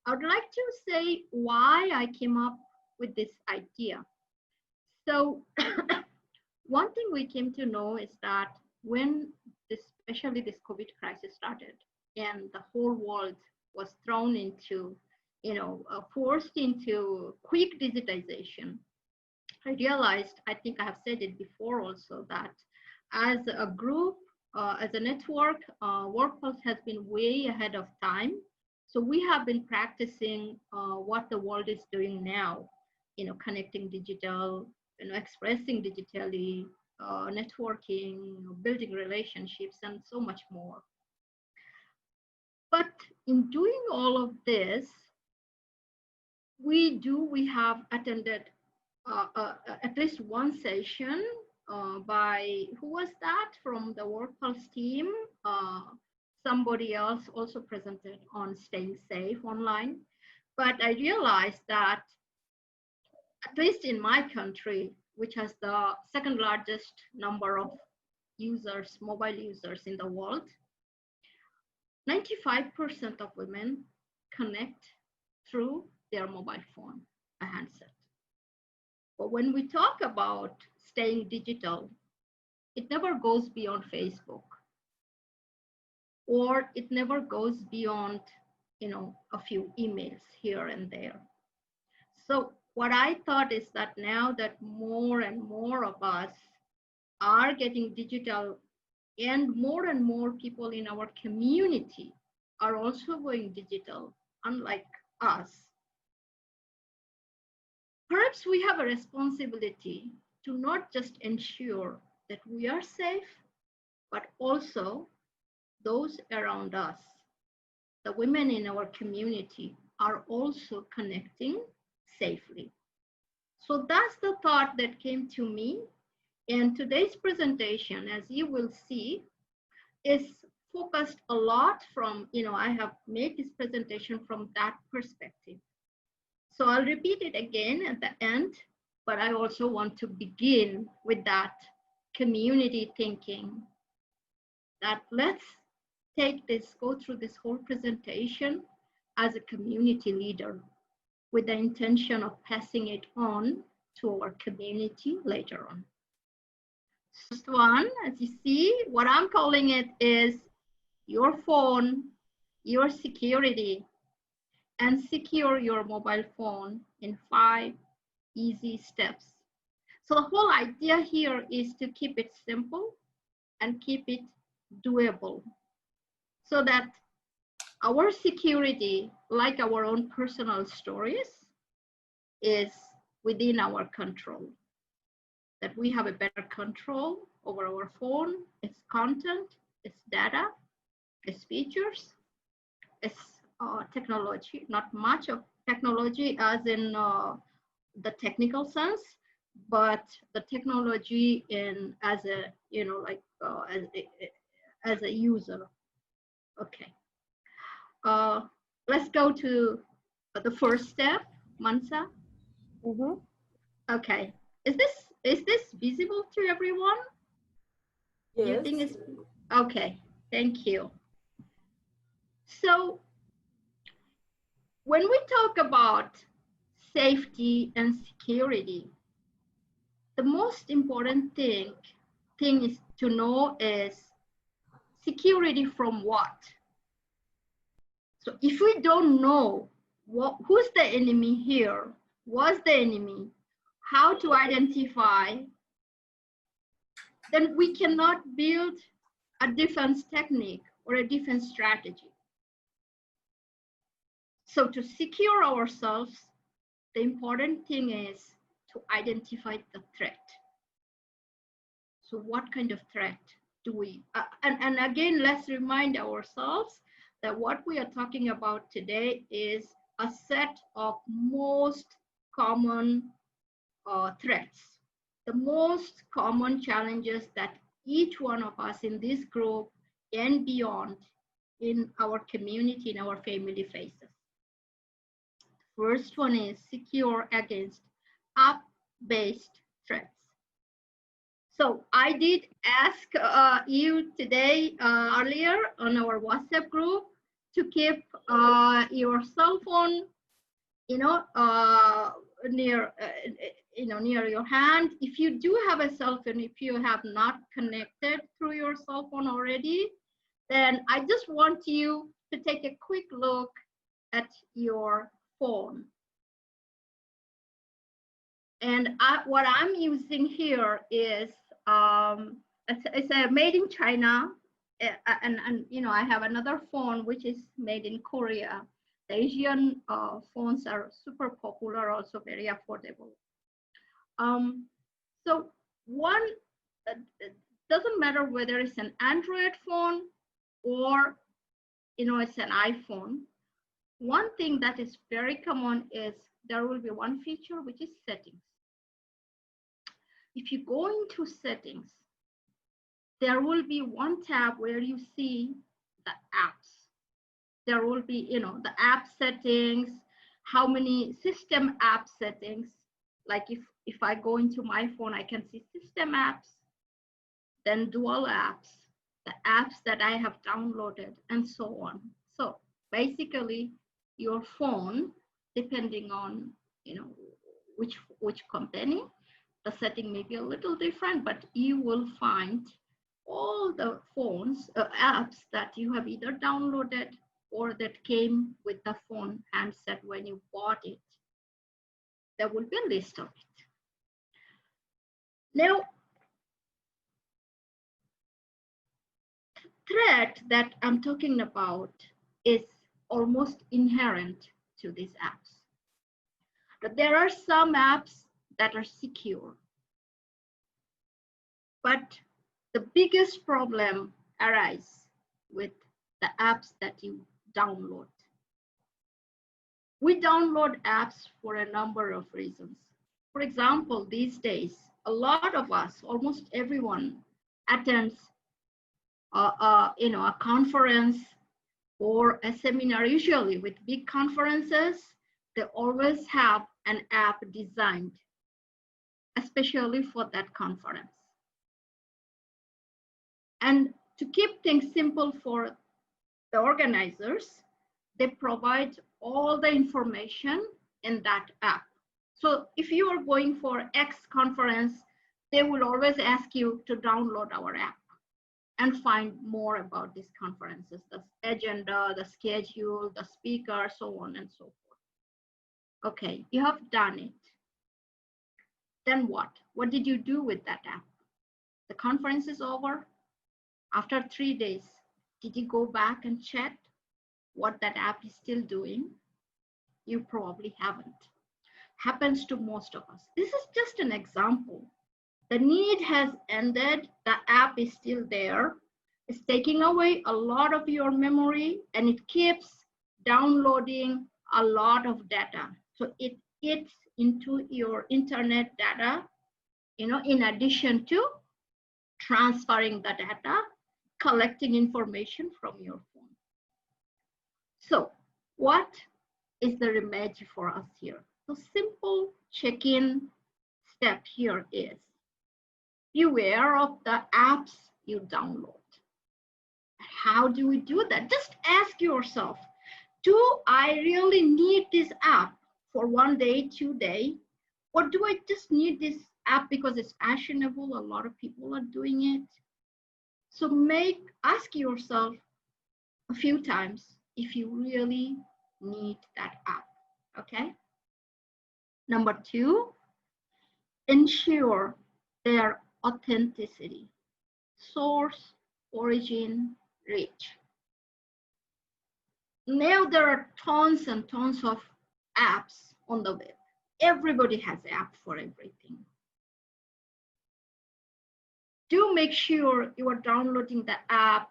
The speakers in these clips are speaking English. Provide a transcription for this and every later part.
I would like to say why I came up with this idea. So one thing we came to know is that when especially this COVID crisis started and the whole world was thrown into, forced into quick digitization, I realized, I think I have said it before also, that as a group, as a network, WorldPulse has been way ahead of time. So we have been practicing what the world is doing now, connecting digital, expressing digitally, networking, building relationships, and so much more. But in doing all of this, we have attended at least one session by, who was that from the WorldPulse team? Somebody else also presented on staying safe online. But I realized that, at least in my country, which has the second largest number of users, mobile users in the world, 95% of women connect through their mobile phone, a handset. But when we talk about staying digital, it never goes beyond Facebook, or it never goes beyond, a few emails here and there. So what I thought is that now that more and more of us are getting digital, and more people in our community are also going digital, unlike us, perhaps we have a responsibility to not just ensure that we are safe, but also those around us, the women in our community, are also connecting safely. So that's the thought that came to me. And today's presentation, as you will see, is focused a lot from, I have made this presentation from that perspective. So I'll repeat it again at the end, but I also want to begin with that community thinking, that let's go through this whole presentation as a community leader with the intention of passing it on to our community later on. First one, as you see, what I'm calling it is your phone, your security, and secure your mobile phone in 5 easy steps. So the whole idea here is to keep it simple and keep it doable, so that our security, like our own personal stories, is within our control. That we have a better control over our phone, its content, its data, its features, its technology, not much of technology as in the technical sense, but the technology in as a, as a user. Okay. Let's go to the first step, Mansa. Mm-hmm. Okay. Is this visible to everyone? Yes. You think it's okay? Thank you. So when we talk about safety and security, the most important thing is to know is security from what? So if we don't know who's the enemy here, what's the enemy, how to identify, then we cannot build a defense technique or a defense strategy. So to secure ourselves, the important thing is to identify the threat. So what kind of threat do we, and again, let's remind ourselves that what we are talking about today is a set of most common threats, the most common challenges that each one of us in this group and beyond in our community, in our family faces. First one is secure against app-based threats. So I did ask you today earlier on our WhatsApp group to keep your cell phone, near, near your hand. If you do have a cell phone, if you have not connected through your cell phone already, then I just want you to take a quick look at your phone. And what I'm using here is, it's a made in China, and I have another phone which is made in Korea. The Asian phones are super popular, also very affordable. So one, it doesn't matter whether it's an Android phone or it's an iPhone. One thing that is very common is there will be one feature which is settings. If you go into settings, there will be one tab where you see the apps. There will be, the app settings, how many system app settings. Like if I go into my phone, I can see system apps, then dual apps, the apps that I have downloaded, and so on. So basically, your phone, depending on which company, the setting may be a little different, but you will find all the phones, apps that you have either downloaded or that came with the phone handset when you bought it. There will be a list of it. Now, the threat that I'm talking about is almost inherent to these apps. But there are some apps that are secure. But the biggest problem arises with the apps that you download. We download apps for a number of reasons. For example, these days, a lot of us, almost everyone, attends a conference or a seminar. Usually with big conferences, they always have an app designed especially for that conference. And to keep things simple for the organizers, they provide all the information in that app. So if you are going for X conference, they will always ask you to download our app and find more about these conferences, the agenda, the schedule, the speaker, so on and so forth. Okay, you have done it. Then what? What did you do with that app? The conference is over. After 3 days, did you go back and check what that app is still doing? You probably haven't. Happens to most of us. This is just an example. The need has ended, the app is still there. It's taking away a lot of your memory and it keeps downloading a lot of data. So it eats into your internet data, in addition to transferring the data, collecting information from your phone. So what is the remedy for us here? The simple check-in step here is beware of the apps you download. How do we do that? Just ask yourself, do I really need this app for 1 day, 2 days? Or do I just need this app because it's fashionable? A lot of people are doing it. So ask yourself a few times if you really need that app, okay? Number 2, ensure their authenticity, source, origin, reach. Now there are tons and tons of apps on the web. Everybody has an app for everything. Do make sure you are downloading the app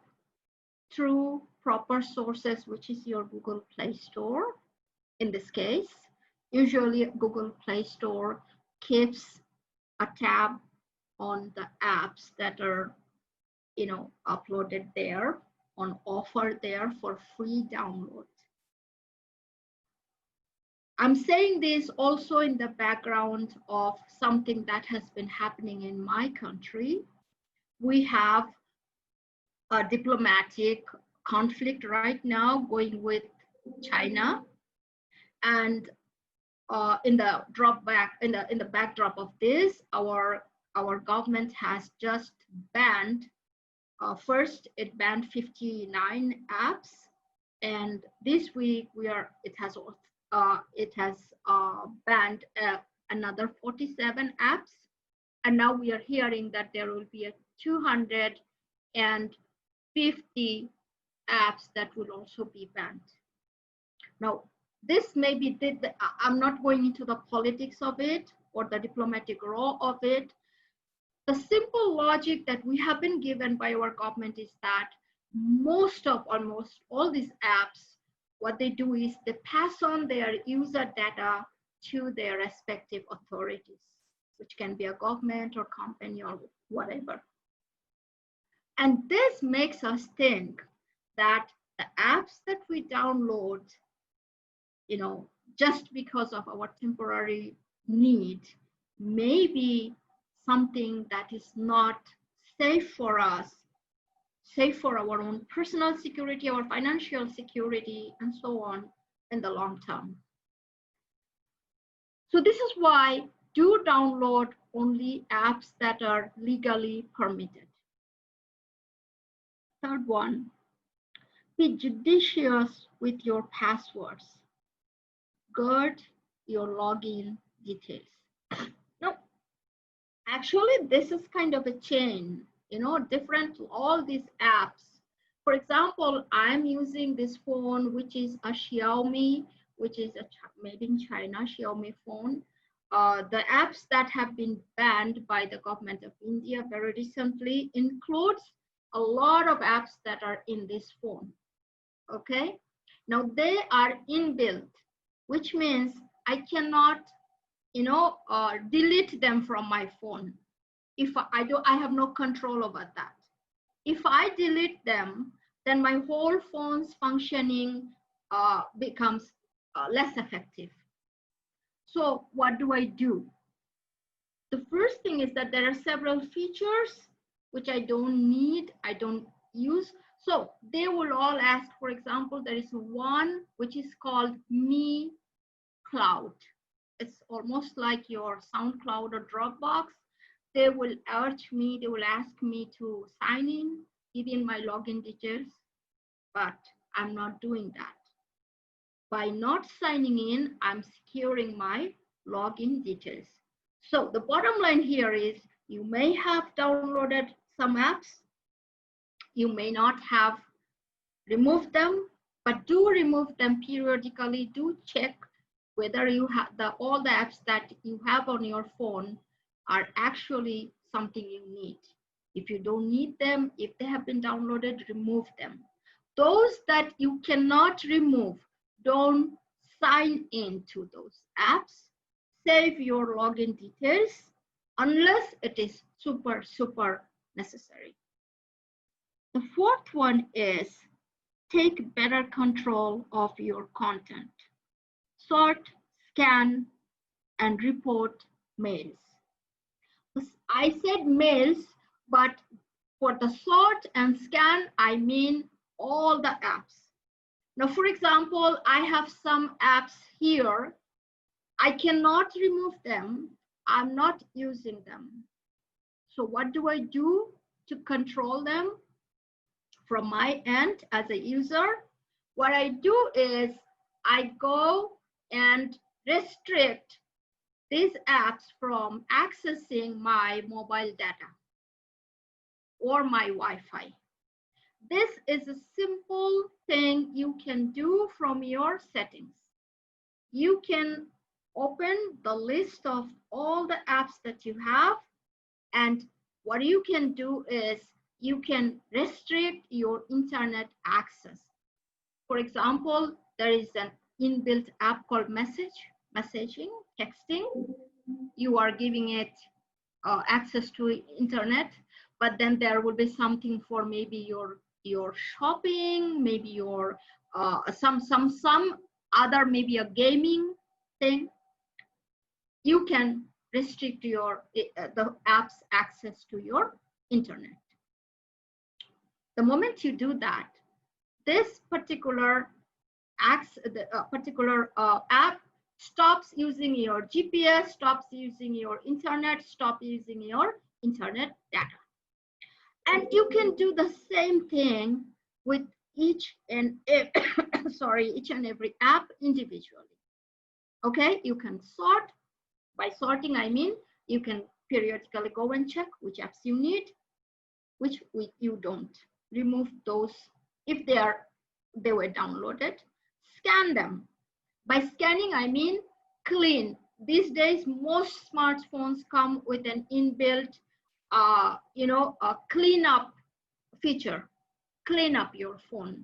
through proper sources, which is your Google Play Store. In this case, usually Google Play Store keeps a tab on the apps that are, uploaded there, on offer there for free download. I'm saying this also in the background of something that has been happening in my country. We have a diplomatic conflict right now going with China, and in the backdrop of this, our government has just banned. First, it banned 59 apps, and this week it has banned another 47 apps, and now we are hearing that there will be a 250 apps that will also be banned. Now, this may be, I'm not going into the politics of it or the diplomatic role of it. The simple logic that we have been given by our government is that almost all these apps, what they do is they pass on their user data to their respective authorities, which can be a government or company or whatever. And this makes us think that the apps that we download, just because of our temporary need, may be something that is not safe for us, safe for our own personal security, our financial security, and so on in the long term. So this is why do download only apps that are legally permitted. Third one, be judicious with your passwords. Guard your login details. Now, actually, this is kind of a chain, different, all these apps. For example, I'm using this phone, which is a Xiaomi, which is a made in China Xiaomi phone. The apps that have been banned by the government of India very recently includes a lot of apps that are in this phone. Okay, now they are inbuilt, which means I cannot, delete them from my phone. If I have no control over that. If I delete them, then my whole phone's functioning becomes less effective. So what do I do? The first thing is that there are several features which I don't need, I don't use. So they will all ask, for example, there is one which is called Me Cloud. It's almost like your SoundCloud or Dropbox. They will ask me to sign in, give in my login details, but I'm not doing that. By not signing in, I'm securing my login details. So the bottom line here is you may have downloaded some apps, you may not have removed them, but do remove them periodically. Do check whether you have all the apps that you have on your phone are actually something you need. If you don't need them, if they have been downloaded, remove them. Those that you cannot remove, don't sign into those apps. Save your login details unless it is super, super necessary. The fourth one is take better control of your content. Sort, scan, and report mails. I said mails, but for the sort and scan, I mean all the apps. Now, for example, I have some apps here. I cannot remove them. I'm not using them. So what do I do to control them from my end as a user? What I do is I go and restrict these apps from accessing my mobile data or my Wi-Fi. This is a simple thing you can do from your settings. You can open the list of all the apps that you have, and what you can do is you can restrict your internet access. For example, there is an inbuilt app called messaging, texting. You are giving it access to internet, but then there will be something for maybe your shopping, maybe your some other, maybe a gaming thing. You can restrict the app's access to your internet. The moment you do that, this particular app stops using your GPS, stops using your internet, stops using your internet data. And you can do the same thing with each and every app individually. Okay, you can sort. By sorting, I mean you can periodically go and check which apps you need, which you don't. Remove those if they were downloaded. Scan them. By scanning, I mean clean. These days, most smartphones come with an inbuilt, a cleanup feature. Clean up your phone.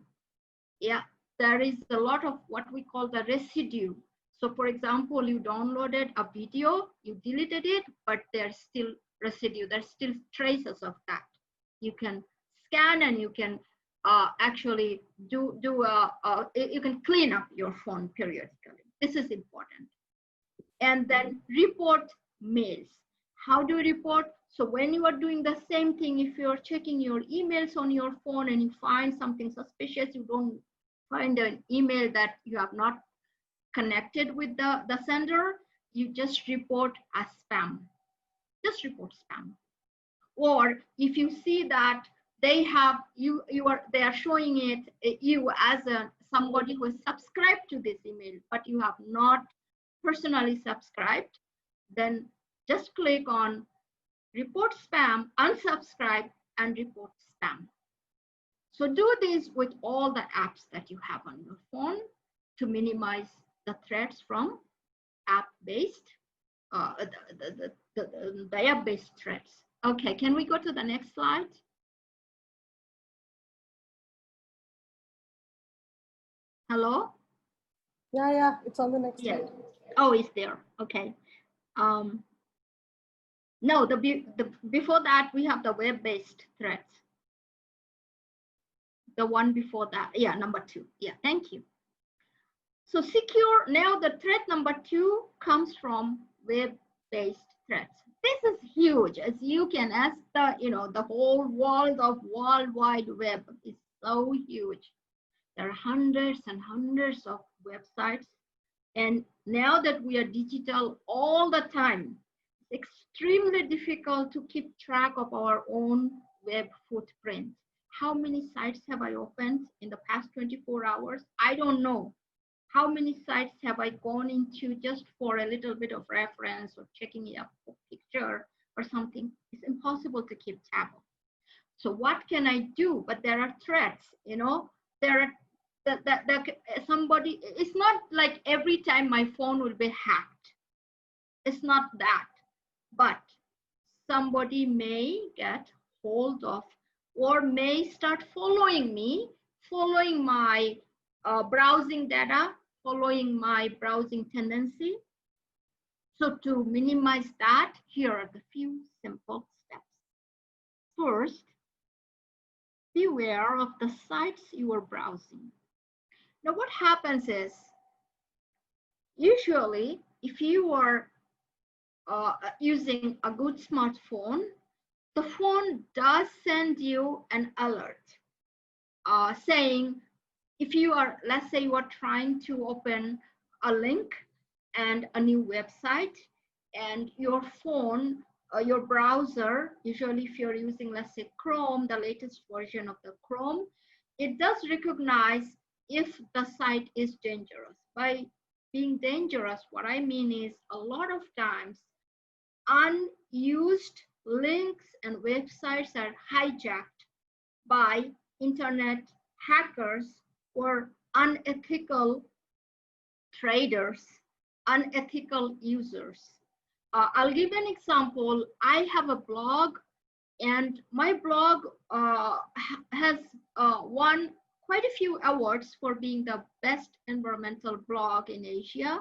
Yeah, there is a lot of what we call the residue. So, for example, you downloaded a video, you deleted it, but there's still residue. There's still traces of that. You can scan and you can actually you can clean up your phone periodically. This is important. And then report mails. How do you report? So when you are doing the same thing, if you're checking your emails on your phone and you find something suspicious, you don't find an email that you have not connected with the sender, you just report as spam. Just report spam. Or if you see that they have they are showing it you as somebody who is subscribed to this email, but you have not personally subscribed, then just click on report spam, unsubscribe, and report spam. So do this with all the apps that you have on your phone to minimize the threats from app-based, the app-based threats. Okay, can we go to the next slide? Hello? Yeah, it's on the next slide. Oh, it's there. Okay. No, before that we have the web-based threats. The one before that, yeah, number 2. Yeah, thank you. So secure, now the threat number 2 comes from web-based threats. This is huge, as you can ask the whole world of World Wide Web is so huge. There are hundreds and hundreds of websites. And now that we are digital all the time, it's extremely difficult to keep track of our own web footprint. How many sites have I opened in the past 24 hours? I don't know. How many sites have I gone into just for a little bit of reference or checking up a picture or something? It's impossible to keep tab of. So what can I do? But there are threats, there are somebody, it's not like every time my phone will be hacked. It's not that, but somebody may get hold of or may start following me, following my browsing data, following my browsing tendency. So to minimize that, here are the few simple steps. First, beware of the sites you are browsing. Now what happens is, usually if you are using a good smartphone, the phone does send you an alert saying, if you are, let's say you are trying to open a link and a new website, and your phone, your browser, usually if you're using, let's say Chrome, the latest version of the Chrome, it does recognize if the site is dangerous. By being dangerous, what I mean is a lot of times unused links and websites are hijacked by internet hackers or unethical traders, unethical users. I'll give an example. I have a blog, and my blog has won quite a few awards for being the best environmental blog in Asia.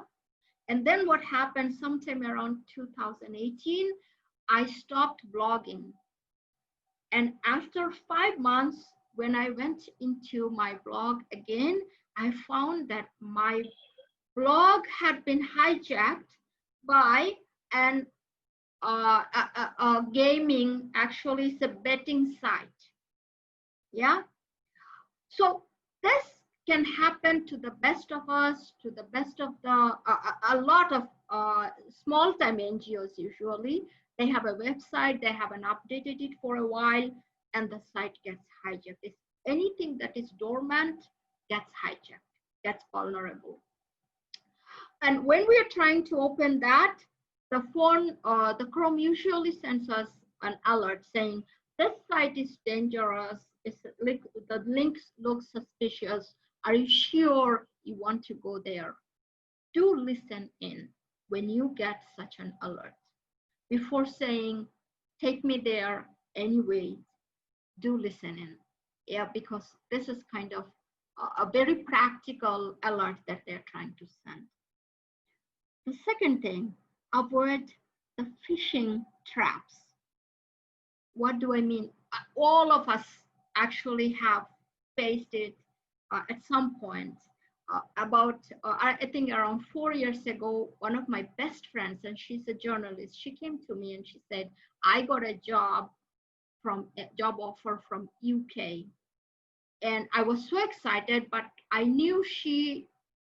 And then what happened sometime around 2018, I stopped blogging. And after 5 months, when I went into my blog again, I found that my blog had been hijacked by an gaming, actually it's a betting site. Yeah. So this can happen to the best of us, to the best of a lot of small-time NGOs usually. They have a website, they haven't updated it for a while, and the site gets hijacked. Anything that is dormant gets hijacked, gets vulnerable. And when we are trying to open that, the phone, the Chrome usually sends us an alert saying, this site is dangerous, the links look suspicious, are you sure you want to go there? Do listen in when you get such an alert. Before saying, take me there anyway, do listen in. Yeah, because this is kind of a very practical alert that they're trying to send. The second thing, avoid the phishing traps. What do I mean? All of us actually have faced it at some point. I think around 4 years ago, one of my best friends, and she's a journalist, she came to me and she said, I got a job offer from UK. And I was so excited, but I knew she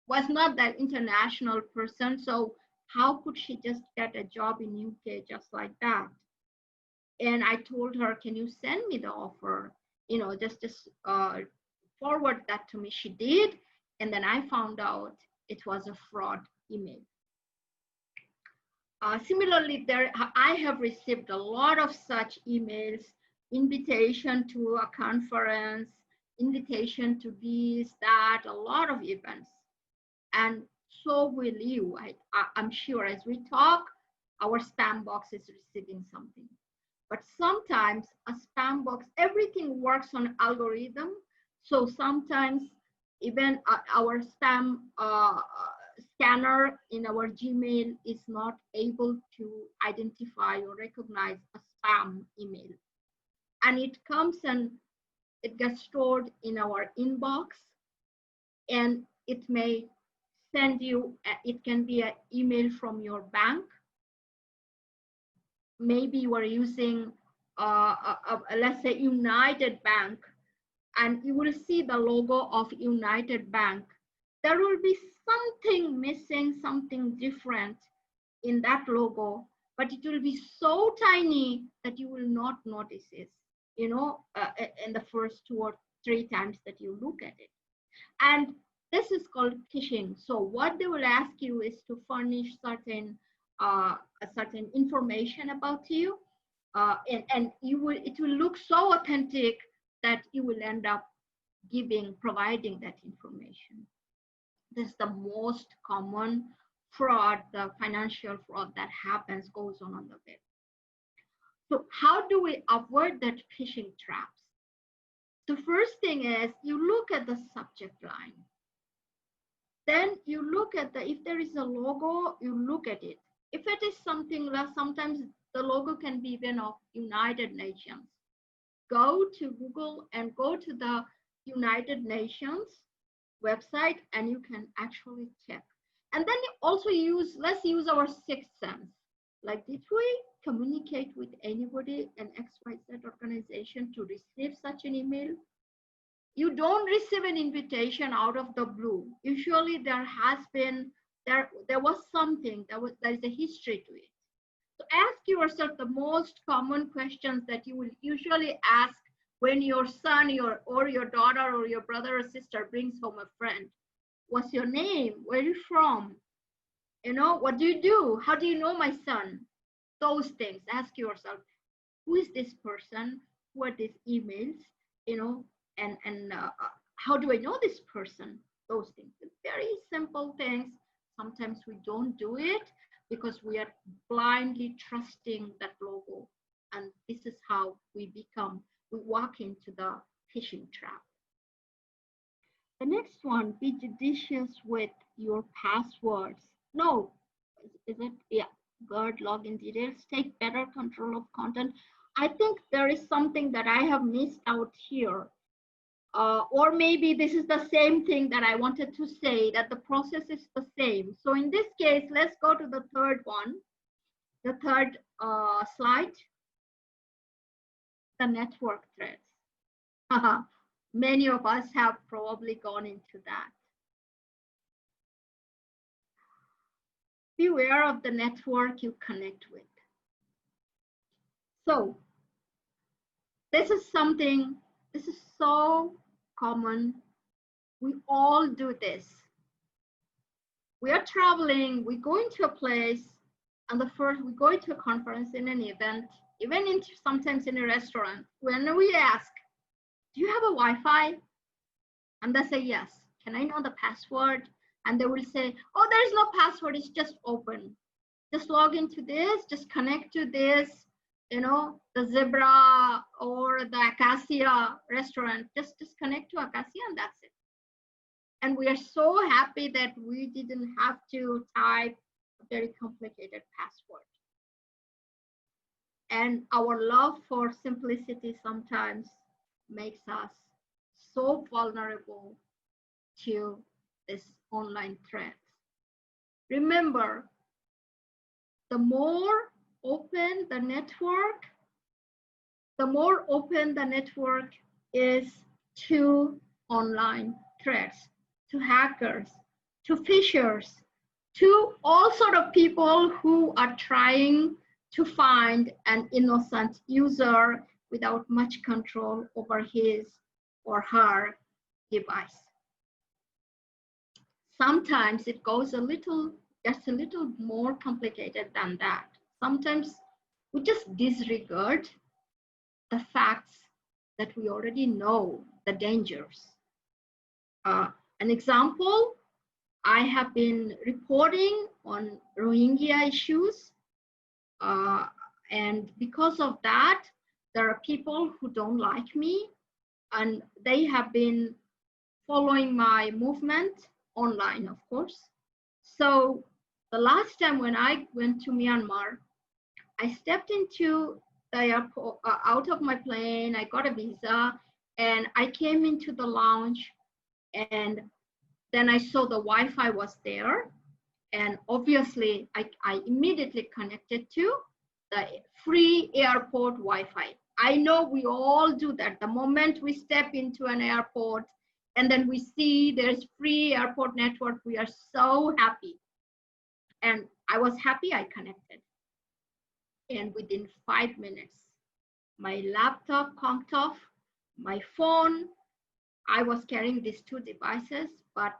was not that international person. So how could she just get a job in UK just like that? And I told her, can you send me the offer? You know, just forward that to me. She did. And then I found out it was a fraud email. Similarly, I have received a lot of such emails, invitation to a conference, invitation to this, that, a lot of events. And so will you. I'm sure as we talk, our spam box is receiving something. But sometimes a spam box, everything works on algorithm. So sometimes even our spam scanner in our Gmail is not able to identify or recognize a spam email. And it comes and it gets stored in our inbox, and it may send you, it can be an email from your bank. Maybe you are using, let's say, United Bank, and you will see the logo of United Bank. There will be something missing, something different in that logo, but it will be so tiny that you will not notice it, you know, in the first 2 or 3 times that you look at it. And this is called phishing. So what they will ask you is to furnish certain information about you, and it will look so authentic that you will end up providing that information. This is the most common fraud, the financial fraud that goes on the web. So how do we avoid that phishing traps? The first thing is you look at the subject line. Then you look at if there is a logo, you look at it. If it is something less, sometimes the logo can be even of United Nations. Go to Google and go to the United Nations website, and you can actually check. And then also let's use our sixth sense. Like, did we communicate with anybody, an XYZ organization, to receive such an email? You don't receive an invitation out of the blue. Usually there was something, there is a history to it. So ask yourself the most common questions that you will usually ask when your son or your daughter or your brother or sister brings home a friend. What's your name? Where are you from? You know, what do you do? How do you know my son? Those things. Ask yourself, who is this person? Who are these emails? You know, and how do I know this person? Those things. Very simple things. Sometimes we don't do it because we are blindly trusting that logo. And this is how we walk into the phishing trap. The next one, be judicious with your passwords. No, is it? Yeah, guard login details, take better control of content. I think there is something that I have missed out here. Or maybe this is the same thing that I wanted to say, that the process is the same. So in this case, let's go to the third one, the third slide, the network threads. Many of us have probably gone into that. Beware of the network you connect with. So this is so common. We all do this. We are traveling, we go into a place, and we go into a conference, in an event, even sometimes in a restaurant. When we ask, do you have a Wi-Fi? And they say yes. Can I know the password? And they will say, oh, there is no password, it's just open. Just log into this, just connect to this, the Zebra or the Acacia restaurant, just connect to Acacia and that's it. And we are so happy that we didn't have to type a very complicated password. And our love for simplicity sometimes makes us so vulnerable to this online threats. Remember, the more open the network is to online threats, to hackers, to phishers, to all sort of people who are trying to find an innocent user without much control over his or her device. Sometimes it goes just a little more complicated than that. Sometimes we just disregard the facts that we already know, the dangers. An example, I have been reporting on Rohingya issues, and because of that, there are people who don't like me, and they have been following my movement online, of course. So the last time when I went to Myanmar, I stepped into the airport, out of my plane, I got a visa, and I came into the lounge, and then I saw the Wi-Fi was there, and obviously I immediately connected to the free airport Wi-Fi. I know we all do that. The moment we step into an airport and then we see there's free airport network, we are so happy. And I was happy I connected. And within 5 minutes, my laptop conked off, my phone, I was carrying these two devices, but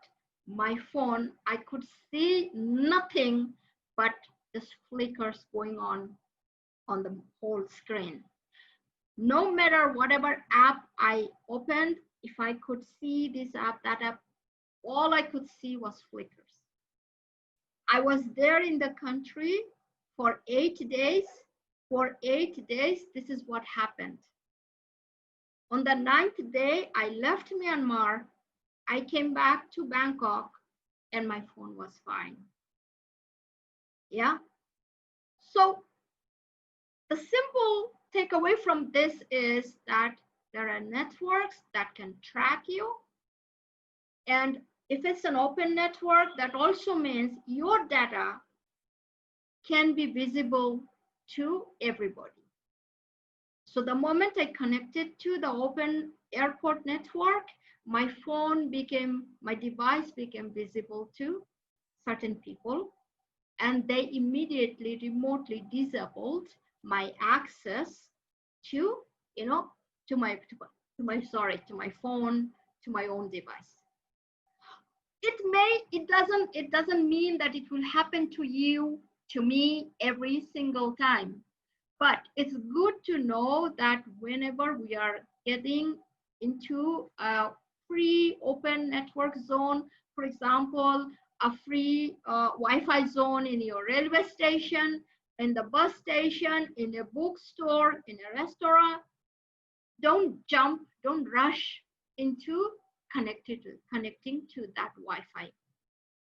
my phone, I could see nothing but just flickers going on the whole screen. No matter whatever app I opened, if I could see this app, that app, all I could see was flickers. I was there in the country for 8 days. For 8 days, this is what happened. On the 9th day, I left Myanmar. I came back to Bangkok and my phone was fine. Yeah. So the simple takeaway from this is that there are networks that can track you. And if it's an open network, that also means your data can be visible to everybody. So the moment I connected to the open airport network, my device became visible to certain people, and they immediately remotely disabled my access to, to my phone, to my own device. It doesn't mean that it will happen to you, to me, every single time. But it's good to know that whenever we are getting into a free open network zone, for example, a free Wi-Fi zone in your railway station, in the bus station, in a bookstore, in a restaurant, don't rush into connecting to that Wi-Fi.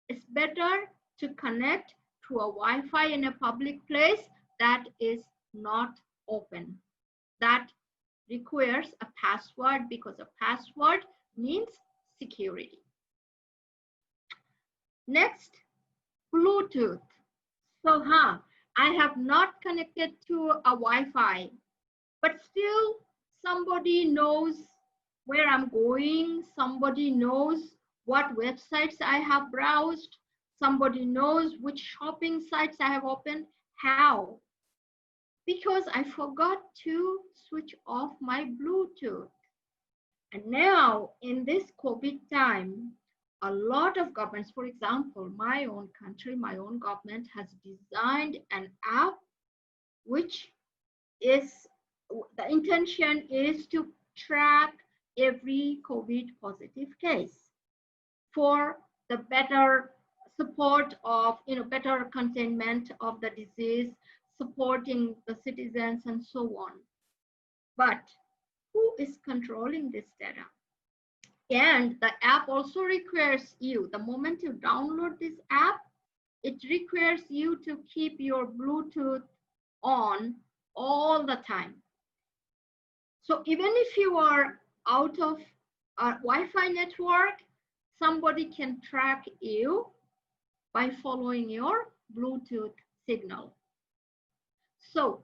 It's better to connect to a Wi-Fi in a public place that is not open, that requires a password, because a password means security. Next, Bluetooth. So I have not connected to a Wi-Fi, but still somebody knows where I'm going. Somebody knows what websites I have browsed. Somebody knows which shopping sites I have opened. How? Because I forgot to switch off my Bluetooth. And now in this COVID time, a lot of governments, for example, my own country, my own government has designed an app which is, the intention is to track every COVID positive case for the better support of, better containment of the disease, supporting the citizens and so on. But who is controlling this data? And the app also requires you, the moment you download this app, it requires you to keep your Bluetooth on all the time. So even if you are out of a Wi-Fi network, somebody can track you by following your Bluetooth signal. So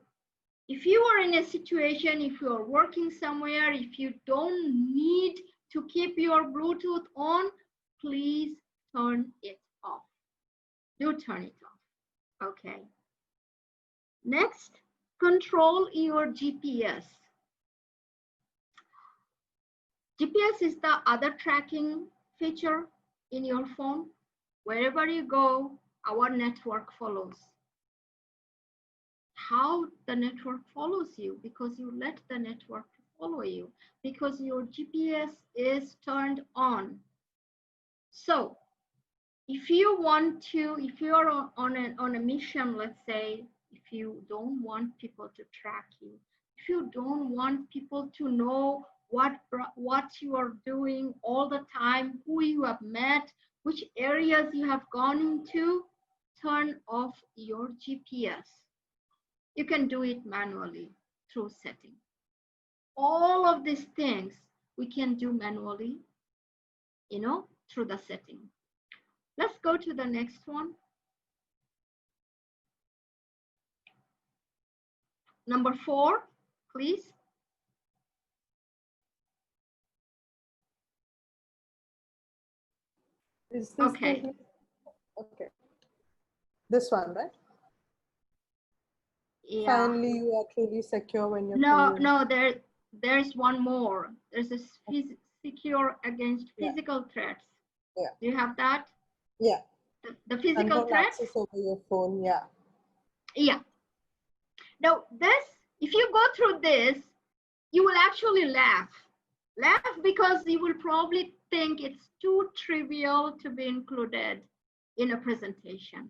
if you are in a situation, if you are working somewhere, if you don't need to keep your Bluetooth on, please turn it off. Do turn it off. Okay. Next, control your GPS. GPS is the other tracking feature in your phone. Wherever you go, our network follows. How the network follows you? Because you let the network follow you, because your GPS is turned on. So if you want to, if you are on a mission, let's say, if you don't want people to track you, if you don't want people to know what you are doing all the time, who you have met, which areas you have gone into, turn off your GPS. You can do it manually through setting. All of these things we can do manually, through the setting. Let's go to the next one. Number 4, please. Is this okay? Okay. This one, right? Yeah. Finally, you are truly secure when you're No, there's one more. There's a secure against physical threats. Yeah. Do you have that? Yeah. The physical threats? Access over your phone, yeah. Yeah. Now, if you go through this, you will actually laugh. Laugh because you will probably think it's too trivial to be included in a presentation.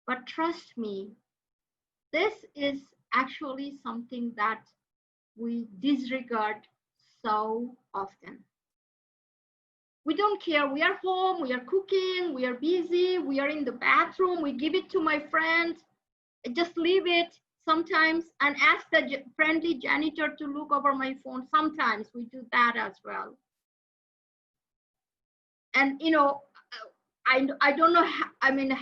But trust me, this is actually something that we disregard so often. We don't care. We are home, we are cooking, we are busy, we are in the bathroom, we give it to my friend, just leave it sometimes and ask the friendly janitor to look over my phone. Sometimes we do that as well. And I don't know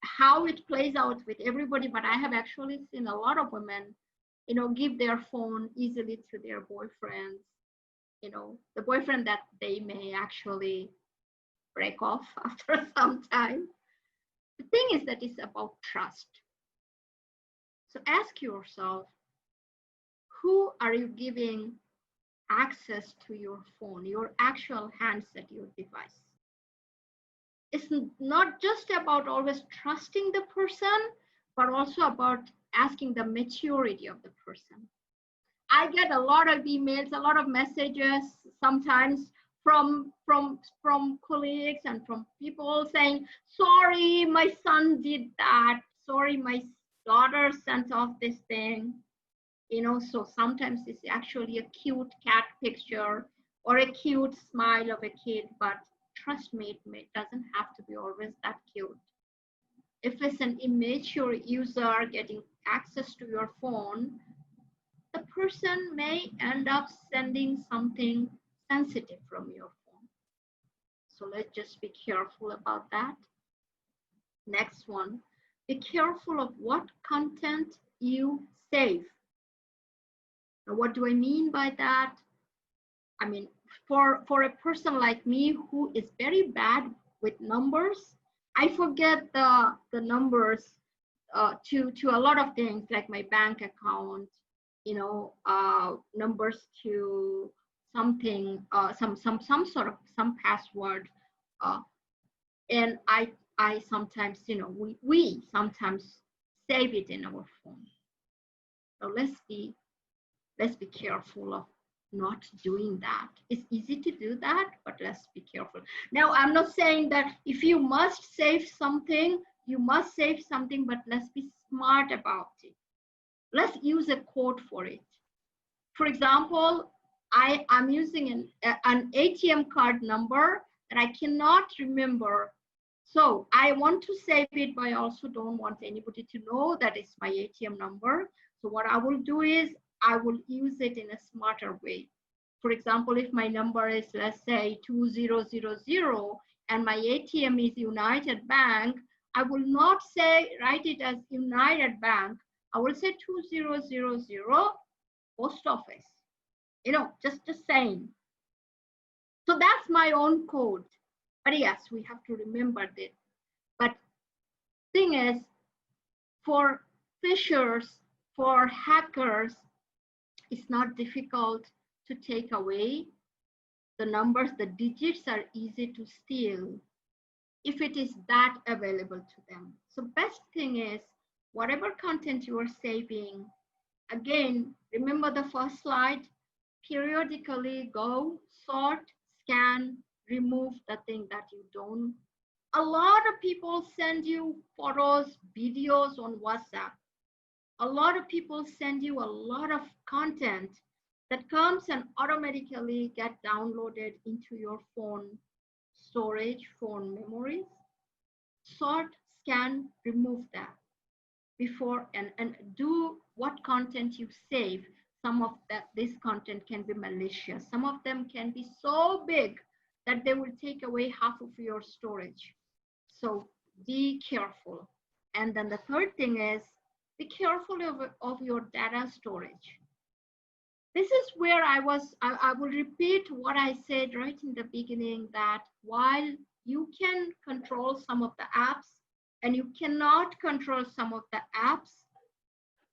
how it plays out with everybody, but I have actually seen a lot of women give their phone easily to their boyfriends, the boyfriend that they may actually break off after some time. The thing is that it's about trust. So ask yourself, who are you giving access to your phone, your actual handset, your device? It's not just about always trusting the person, but also about asking the maturity of the person. I get a lot of emails, a lot of messages, sometimes from colleagues and from people saying, sorry, my son did that. Sorry, my daughter sent off this thing. So sometimes it's actually a cute cat picture or a cute smile of a kid, but trust me, it doesn't have to be always that cute. If it's an immature user getting access to your phone, the person may end up sending something sensitive from your phone. So let's just be careful about that. Next one, be careful of what content you save. Now, what do I mean by that? I mean, for a person like me who is very bad with numbers, I forget the numbers to a lot of things like my bank account, you know, numbers to something, some sort of some password, and I sometimes, you know, we sometimes save it in our phone. So let's be careful of not doing that. It's easy to do that, but let's be careful. Now, I'm not saying that if you must save something, you must save something, but let's be smart about it. Let's use a code for it. For example, I'm using an ATM card number that I cannot remember. So I want to save it, but I also don't want anybody to know that it's my ATM number. So what I will do is I will use it in a smarter way. For example, if my number is, let's say, 2000 and my ATM is United Bank, I will not say write it as United Bank. I will say 2000 post office. You know, just saying. So that's my own code. But yes, we have to remember this. But thing is, for phishers, for hackers, it's not difficult to take away the numbers. The digits are easy to steal if it is that available to them. So best thing is, whatever content you are saving, again, remember the first slide, periodically go, sort, scan, remove the thing that you don't. A lot of people send you photos, videos on WhatsApp. A lot of people send you a lot of content that comes and automatically get downloaded into your phone storage, phone memories. Sort, scan, remove that before and do what content you save. Some of this content can be malicious. Some of them can be so big that they will take away half of your storage. So be careful. And then the third thing is, be careful of your data storage. This is where I will repeat what I said right in the beginning, that while you can control some of the apps and you cannot control some of the apps,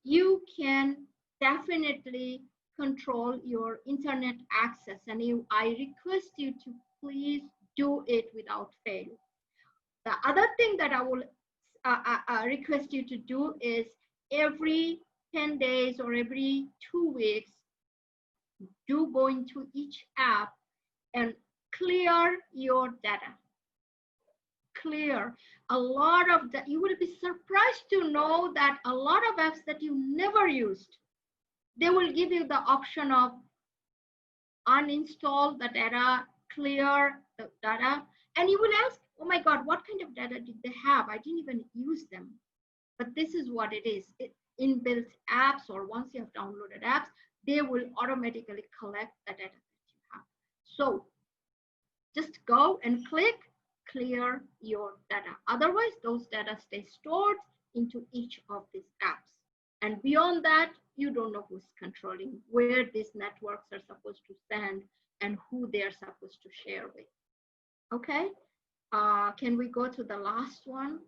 you can definitely control your internet access. And I request you to please do it without fail. The other thing that I will request you to do is every 10 days or every 2 weeks, do go into each app and clear your data. Clear a lot of that. You will be surprised to know that a lot of apps that you never used, they will give you the option of uninstall the data, clear the data, and you will ask, oh my God, what kind of data did they have? I didn't even use them. But this is what it is. Inbuilt apps, or once you have downloaded apps, they will automatically collect the data that you have. So just go and click clear your data. Otherwise, those data stay stored into each of these apps. And beyond that, you don't know who's controlling where these networks are supposed to send and who they're supposed to share with. Okay, can we go to the last one?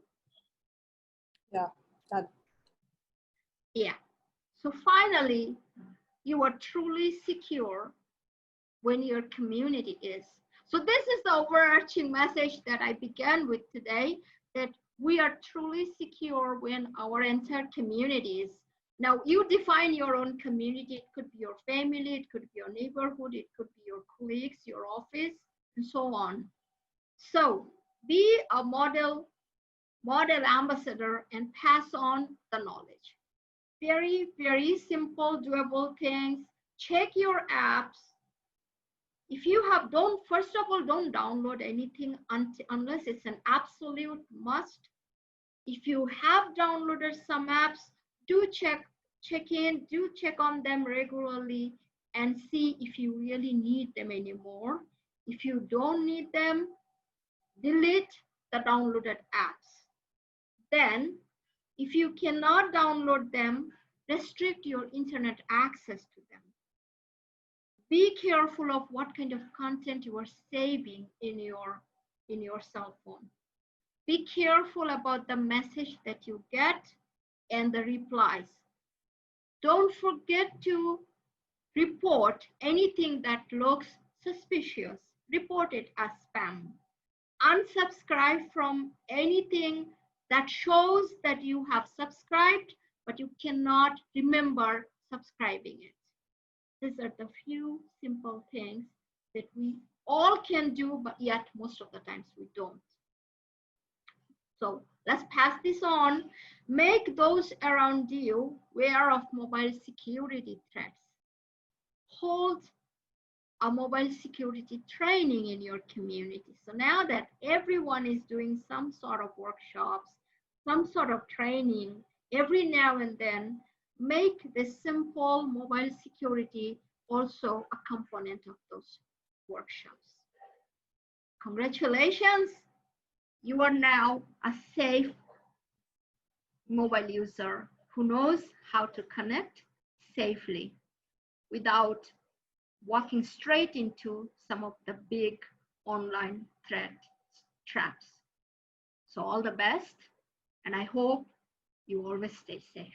Yeah, done. Yeah, so finally, you are truly secure when your community is. So this is the overarching message that I began with today, that we are truly secure when our entire community is. Now, you define your own community. It could be your family, it could be your neighborhood, it could be your colleagues, your office, and so on. So be a model ambassador and pass on the knowledge. Very, very simple, doable things. Check your apps. If you have, first of all, don't download anything unless it's an absolute must. If you have downloaded some apps, do check on them regularly and see if you really need them anymore. If you don't need them, delete the downloaded apps. Then, if you cannot download them, restrict your internet access to them. Be careful of what kind of content you are saving in your cell phone. Be careful about the message that you get and the replies. Don't forget to report anything that looks suspicious. Report it as spam. Unsubscribe from anything that shows that you have subscribed, but you cannot remember subscribing it. These are the few simple things that we all can do, but yet most of the times we don't. So let's pass this on. Make those around you aware of mobile security threats. Hold a mobile security training in your community. So now that everyone is doing some sort of workshops, some sort of training, every now and then, make this simple mobile security also a component of those workshops. Congratulations, you are now a safe mobile user who knows how to connect safely without walking straight into some of the big online traps. So all the best, and I hope you always stay safe.